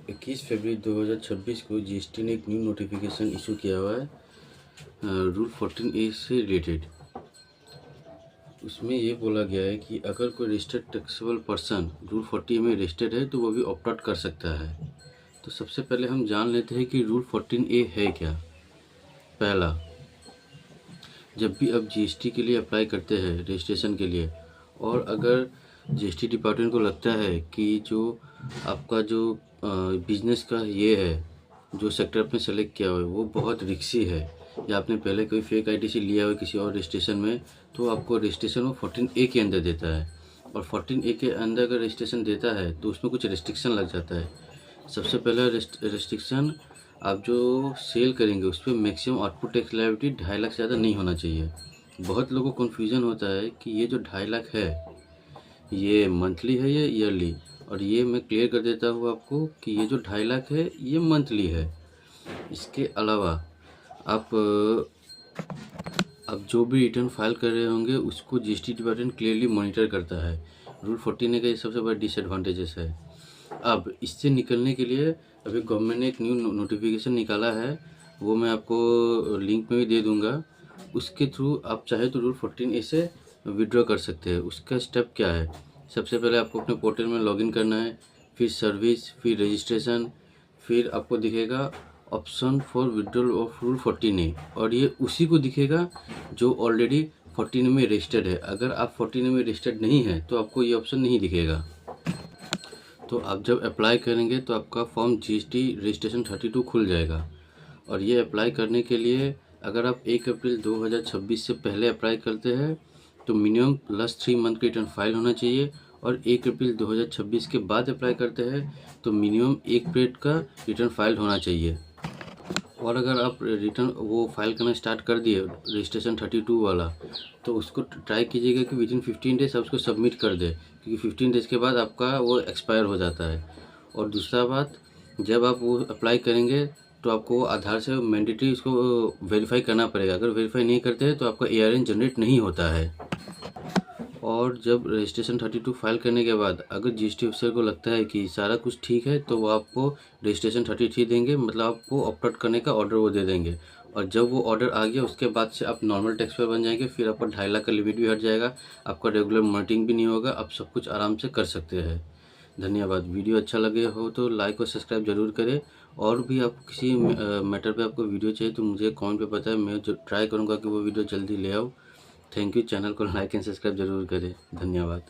21 फरवरी 2026 को जीएसटी ने एक न्यू नोटिफिकेशन इशू किया हुआ है रूल 14A से रिलेटेड। उसमें ये बोला गया है कि अगर कोई रजिस्टर्ड टैक्सेबल पर्सन रूल 40 में रजिस्टर्ड है तो वो भी ऑप्ट आउट कर सकता है। तो सबसे पहले हम जान लेते हैं कि रूल 14A है क्या। पहला, जब भी आप जीएसटी के लिए अप्लाई करते हैं रजिस्ट्रेशन के लिए, और अगर जीएसटी डिपार्टमेंट को लगता है कि जो आपका जो बिजनेस का ये है, जो सेक्टर आपने सेलेक्ट किया हुआ है वो बहुत रिक्सी है, या आपने पहले कोई फेक आईटीसी लिया हुआ किसी और रजिस्ट्रेशन में, तो आपको रजिस्ट्रेशन वो 14A के अंदर देता है। और 14A के अंदर अगर रजिस्ट्रेशन देता है तो उसमें कुछ रिस्ट्रिक्शन लग जाता है। सबसे पहला रिस्ट्रिक्शन, आप जो सेल करेंगे उस पर maximum output tax liability 2.5 lakh से ज़्यादा नहीं होना चाहिए। बहुत लोगों को कन्फ्यूज़न होता है कि ये जो 2.5 लाख है ये मंथली है या ईयरली, और ये मैं क्लियर कर देता हूँ आपको कि ये जो 2.5 लाख है ये मंथली है। इसके अलावा आप जो भी रिटर्न फाइल कर रहे होंगे उसको जीएसटी डिपार्टमेंट क्लियरली मॉनिटर करता है। रूल 14 का ये सबसे बड़ा डिसएडवांटेजेस है। अब इससे निकलने के लिए अभी गवर्नमेंट ने एक न्यू नोटिफिकेशन निकाला है, वो मैं आपको लिंक में भी दे दूंगा। उसके थ्रू आप चाहे तो रूल 14A से विड्रॉ कर सकते हैं। उसका स्टेप क्या है, सबसे पहले आपको अपने पोर्टल में लॉगिन करना है, फिर सर्विस, फिर रजिस्ट्रेशन, फिर आपको दिखेगा option for withdrawal of rule 14A, और ये उसी को दिखेगा जो ऑलरेडी 14A में रजिस्टर्ड है। अगर आप 14A में रजिस्टर्ड नहीं है तो आपको ये ऑप्शन नहीं दिखेगा। तो आप जब अप्लाई करेंगे तो आपका फॉर्म जीएसटी रजिस्ट्रेशन 32 खुल जाएगा। और ये अप्लाई करने के लिए अगर आप 1 अप्रैल 2026 से पहले अप्लाई करते हैं तो मिनिमम प्लस 3 मंथ का रिटर्न फाइल होना चाहिए, और 1 अप्रैल 2026 के बाद अप्लाई करते हैं तो मिनिमम 1 पीरियड का रिटर्न फाइल होना चाहिए। और अगर आप रिटर्न वो फाइल करना स्टार्ट कर दिए रजिस्ट्रेशन 32 वाला, तो उसको ट्राई कीजिएगा कि विदिन 15 डेज आप उसको सबमिट कर दे, क्योंकि 15 डेज के बाद आपका वो एक्सपायर हो जाता है। और दूसरा बात, जब आप वो अप्लाई करेंगे तो आपको आधार से मैंडेटरी उसको वेरीफाई करना पड़ेगा। अगर वेरीफाई नहीं करते हैं तो आपका ARN जनरेट नहीं होता है। और जब रजिस्ट्रेशन 32 फाइल करने के बाद अगर जीएसटी ऑफिसर को लगता है कि सारा कुछ ठीक है तो वो आपको रजिस्ट्रेशन 33 देंगे, मतलब आपको ऑप्ट आउट करने का ऑर्डर वो दे देंगे। और जब वो ऑर्डर आ गया उसके बाद से आप नॉर्मल टैक्स पेयर बन जाएंगे, फिर आपका 2.5 लाख का लिमिट भी हट जाएगा, आपका रेगुलर मॉनिटरिंग भी नहीं होगा, आप सब कुछ आराम से कर सकते हैं। धन्यवाद। वीडियो अच्छा लगे हो तो लाइक और सब्सक्राइब जरूर करें। और भी आपको किसी मैटर पे आपको वीडियो चाहिए तो मुझे कमेंट पे बताएं, मैं जो ट्राई करूँगा कि वो वीडियो जल्दी ले आऊँ। Thank you. चैनल को लाइक एंड सब्सक्राइब जरूर करें। धन्यवाद।